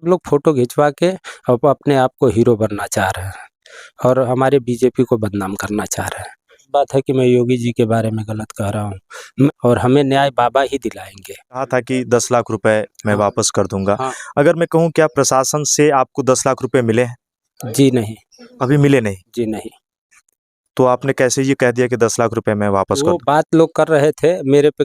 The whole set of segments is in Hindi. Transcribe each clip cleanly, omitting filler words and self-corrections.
सब लोग फोटो खिंचवा के अब अपने आप को हीरो बनना चाह रहे हैं और हमारे बीजेपी को बदनाम करना चाह रहे हैं। बात है कि मैं योगी जी के बारे में गलत कह रहा हूँ और हमें न्याय बाबा ही दिलाएंगे। कहा था कि 10 लाख रुपए मैं हाँ। वापस कर दूंगा। हाँ। अगर मैं कहूँ क्या प्रशासन से आपको 10 लाख रुपए मिले हैं? जी नहीं। अभी मिले नहीं। जी नहीं। तो आपने कैसे ये कह दिया कि 10 लाख रुपए मैं वापस कर वो दूं? बात लोग कर रहे थे मेरे पे,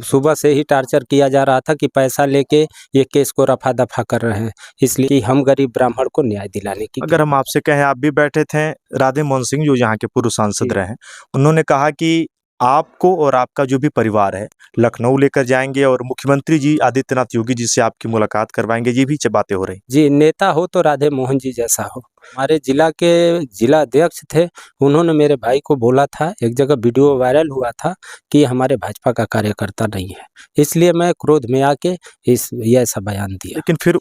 सुबह से ही टार्चर किया जा रहा था कि पैसा लेके ये केस को रफा दफा कर रहे हैं, इसलिए कि हम गरीब ब्राह्मण को न्याय दिलाने की। अगर हम आपसे कहें, आप भी बैठे थे, राधे मोहन सिंह जो यहाँ के पूर्व सांसद रहे हैं, उन्होंने कहा कि आपको और आपका जो भी परिवार है लखनऊ लेकर जाएंगे और मुख्यमंत्री जी आदित्यनाथ योगी जी से आपकी मुलाकात करवाएंगे। ये भी बातें हो रही। जी, नेता हो तो राधे मोहन जी जैसा हो। हमारे जिला के जिला अध्यक्ष थे, उन्होंने मेरे भाई को बोला था, एक जगह वीडियो वायरल हुआ था कि हमारे भाजपा का कार्यकर्ता नहीं है, इसलिए मैं क्रोध में आके ये ऐसा बयान दिया। लेकिन फिर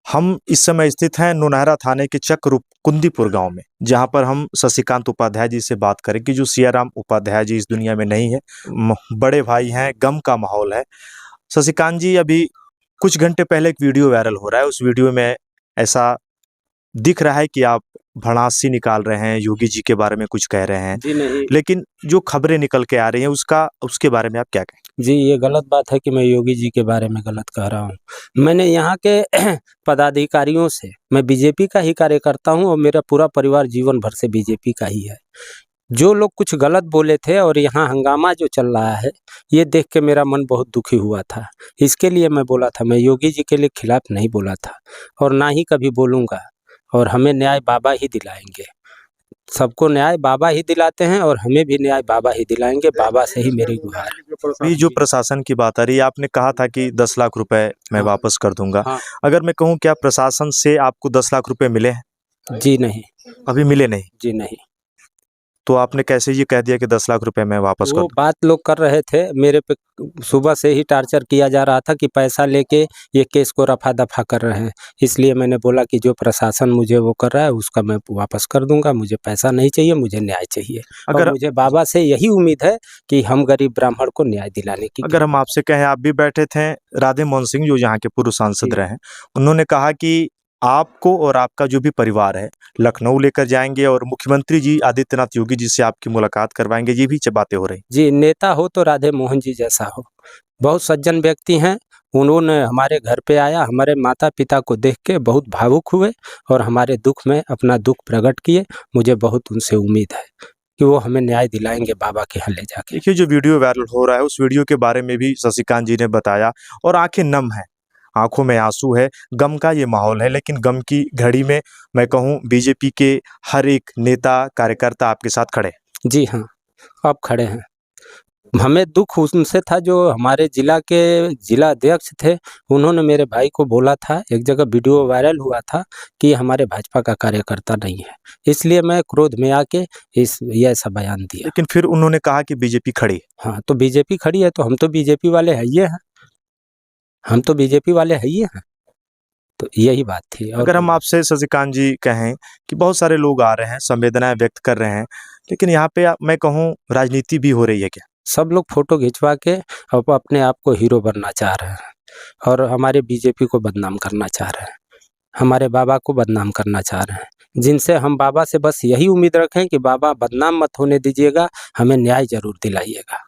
हम इस समय स्थित हैं नौनहरा थाने के चक कुंदीपुर गांव में, जहां पर हम शशिकांत उपाध्याय जी से बात करें कि जो सियाराम उपाध्याय जी इस दुनिया में नहीं है, बड़े भाई हैं, गम का माहौल है। शशिकांत जी, अभी कुछ घंटे पहले एक वीडियो वायरल हो रहा है, उस वीडियो में ऐसा दिख रहा है कि आप भड़ासी निकाल रहे हैं, योगी जी के बारे में कुछ कह रहे हैं। जी नहीं। लेकिन जो खबरें निकल के आ रही हैं उसके बारे में आप क्या कहें? जी, ये गलत बात है कि मैं योगी जी के बारे में गलत कह रहा हूँ। मैंने यहाँ के पदाधिकारियों से, मैं बीजेपी का ही कार्यकर्ता हूँ और मेरा पूरा परिवार जीवन भर से बीजेपी का ही है। जो लोग कुछ गलत बोले थे और यहाँ हंगामा जो चल रहा है, ये देख के मेरा मन बहुत दुखी हुआ था। इसके लिए मैं बोला था, मैं योगी जी के लिए खिलाफ नहीं बोला था और ना ही कभी बोलूँगा, और हमें न्याय बाबा ही दिलाएंगे। सबको न्याय बाबा ही दिलाते हैं और हमें भी न्याय बाबा ही दिलाएंगे। बाबा से ही मेरी गुहार है। ये जो प्रशासन की बात आ रही है, आपने कहा था कि 10 लाख रुपए मैं वापस कर दूंगा। हाँ। अगर मैं कहूँ क्या प्रशासन से आपको 10 लाख रुपए मिले हैं? जी नहीं। अभी मिले नहीं। जी नहीं। तो आपने कैसे ये कह दिया कि 10 लाख रुपए मैं वापस कर वो दूं? बात लोग कर रहे थे मेरे पे, सुबह से ही टार्चर किया जा रहा था कि पैसा लेके ये केस को रफा दफा कर रहे हैं, इसलिए मैंने बोला कि जो प्रशासन मुझे वो कर रहा है उसका मैं वापस कर दूंगा। मुझे पैसा नहीं चाहिए, मुझे न्याय चाहिए। अगर मुझे बाबा से यही उम्मीद है कि हम गरीब ब्राह्मण को न्याय दिलाने की। अगर हम आपसे कहें, आप भी बैठे थे, राधे मोहन सिंह जो यहाँ के पूर्व सांसद रहे हैं, उन्होंने कहा कि आपको और आपका जो भी परिवार है लखनऊ लेकर जाएंगे और मुख्यमंत्री जी आदित्यनाथ योगी जी से आपकी मुलाकात करवाएंगे। ये भी बातें हो रही। जी, नेता हो तो राधे मोहन जी जैसा हो। बहुत सज्जन व्यक्ति हैं, उन्होंने हमारे घर पे आया, हमारे माता पिता को देख के बहुत भावुक हुए और हमारे दुख में अपना दुख प्रकट किए। मुझे बहुत उनसे उम्मीद है कि वो हमें न्याय दिलाएंगे बाबा के यहाँ ले जाके। देखिए, जो वीडियो वायरल हो रहा है, उस वीडियो के बारे में भी शशिकांत जी ने बताया और आंखें नम हैं, आंखों में आंसू है, गम का ये माहौल है। लेकिन गम की घड़ी में मैं कहूँ बीजेपी के हर एक नेता कार्यकर्ता आपके साथ खड़े। जी हाँ, अब खड़े हैं। हमें दुख उनसे था जो हमारे जिला के जिला अध्यक्ष थे, उन्होंने मेरे भाई को बोला था, एक जगह वीडियो वायरल हुआ था कि हमारे भाजपा का कार्यकर्ता नहीं है, इसलिए मैं क्रोध में आके ये ऐसा बयान दिया। लेकिन फिर उन्होंने कहा कि बीजेपी खड़ी। हाँ, तो बीजेपी खड़ी है तो हम तो बीजेपी वाले है ही हैं, हम तो बीजेपी वाले है ही हैं। तो यही बात थी। और अगर हम आपसे शशिकांत जी कहें कि बहुत सारे लोग आ रहे हैं, संवेदनाएं व्यक्त कर रहे हैं, लेकिन यहाँ पे मैं कहूँ राजनीति भी हो रही है क्या? सब लोग फोटो खिंचवा के अब अपने आप को हीरो बनना चाह रहे हैं और हमारे बीजेपी को बदनाम करना चाह रहे हैं, हमारे बाबा को बदनाम करना चाह रहे हैं, जिनसे हम बाबा से बस यही उम्मीद रखें कि बाबा बदनाम मत होने दीजिएगा, हमें न्याय जरूर दिलाइएगा।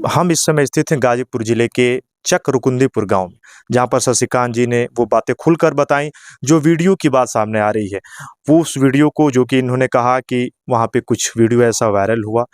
हम इस समय स्थित हैं गाजीपुर जिले के चक रुकुंदीपुर गांव में, जहां पर शशिकांत जी ने वो बातें खुलकर बताई जो वीडियो की बात सामने आ रही है। वो उस वीडियो को, जो कि इन्होंने कहा कि वहां पे कुछ वीडियो ऐसा वायरल हुआ,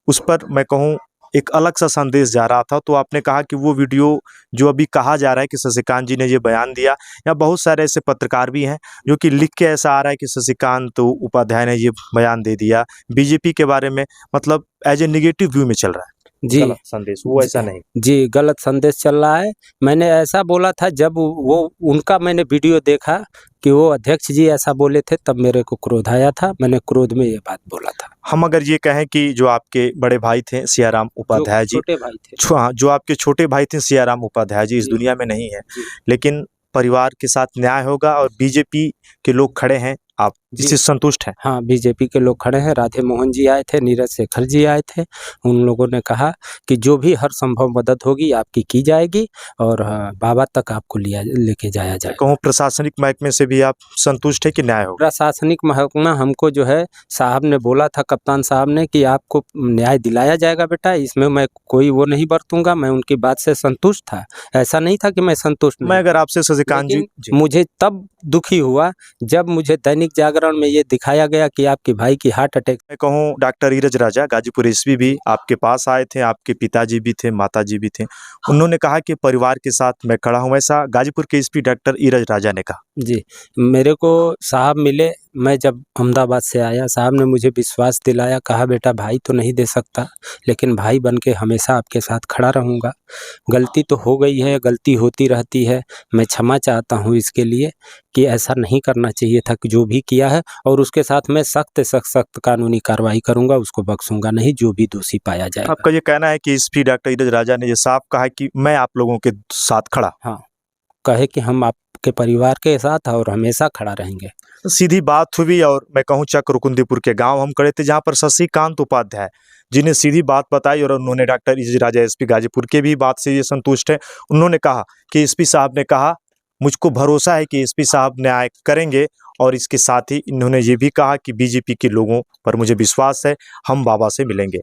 उस पर मैं कहूँ एक अलग सा संदेश जा रहा था। तो आपने कहा कि वो वीडियो जो अभी कहा जा रहा है कि शशिकांत जी ने ये बयान दिया, या बहुत सारे ऐसे पत्रकार भी हैं जो कि लिख के ऐसा आ रहा है कि शशिकांत उपाध्याय ने ये बयान दे दिया बीजेपी के बारे में, मतलब एज ए निगेटिव व्यू में चल रहा है। जी, गलत संदेश, वो ऐसा नहीं। जी, गलत संदेश चल रहा है। मैंने ऐसा बोला था जब वो उनका मैंने वीडियो देखा कि वो अध्यक्ष जी ऐसा बोले थे, तब मेरे को क्रोध आया था, मैंने क्रोध में ये बात बोला था। हम अगर ये कहें कि जो आपके बड़े भाई थे सियाराम उपाध्याय जी, छोटे भाई थे, हाँ, जो आपके छोटे भाई थे सियाराम उपाध्याय जी इस दुनिया में नहीं है, लेकिन परिवार के साथ न्याय होगा और बीजेपी के लोग खड़े हैं। आप जी। इससे संतुष्ट हैं? हाँ, बीजेपी के लोग खड़े हैं, राधे मोहन जी आए थे, नीरज शेखर जी आए थे। उन लोगों ने कहा कि जो भी हर संभव मदद होगी आपकी की जाएगी और बाबा तक आपको लेके जाया मैं जाएगा। कहूँ प्रशासनिक महकमे से भी आप संतुष्ट हैं कि न्याय होगा? प्रशासनिक महकमा हमको जो है साहब ने बोला था, कप्तान साहब ने, कि आपको न्याय दिलाया जाएगा बेटा, इसमें मैं कोई वो नहीं बरतूँगा। मैं उनकी बात से संतुष्ट था। ऐसा नहीं था कि मैं संतुष्ट मैं नहीं अगर था। आपसे शशिकांत जी लेकिन मुझे तब दुखी हुआ जब मुझे दैनिक जागरण में ये दिखाया गया कि आपके भाई की हार्ट अटैक। मैं कहूँ डॉक्टर ईरज राजा गाजीपुर एसपी भी आपके पास आए थे, आपके पिताजी भी थे, माताजी भी थे। उन्होंने कहा कि परिवार के साथ मैं खड़ा हूँ, ऐसा गाजीपुर के एसपी डॉक्टर ईरज राजा ने कहा। जी, मेरे को साहब मिले, मैं जब अहमदाबाद से आया, साहब ने मुझे विश्वास दिलाया, कहा बेटा भाई तो नहीं दे सकता, लेकिन भाई बन के हमेशा आपके साथ खड़ा रहूँगा। गलती तो हो गई है, गलती होती रहती है, मैं क्षमा चाहता हूँ इसके लिए कि ऐसा नहीं करना चाहिए था कि जो भी किया है, और उसके साथ मैं सख्त से सख्त कानूनी कार्रवाई करूँगा, उसको बख्शूँगा नहीं, जो भी दोषी पाया जाएगा। आपका ये कहना है कि एसपी डॉक्टर ईरज राजा ने ये साफ कहा है कि मैं आप लोगों के साथ खड़ा। हाँ, कहे कि हम आपके परिवार के साथ और हमेशा खड़ा रहेंगे। सीधी बात हुई और मैं कहूँ चक रुकुंदीपुर के गांव हम खड़े थे, जहां पर शशिकांत उपाध्याय जिन्हें सीधी बात बताई और उन्होंने डॉक्टर ईरज राजा एसपी गाजीपुर के भी बात से ये संतुष्ट है। उन्होंने कहा कि एसपी साहब ने कहा, मुझको भरोसा है कि एसपी साहब न्याय करेंगे, और इसके साथ ही इन्होंने ये भी कहा कि बीजेपी के लोगों पर मुझे विश्वास है, हम बाबा से मिलेंगे।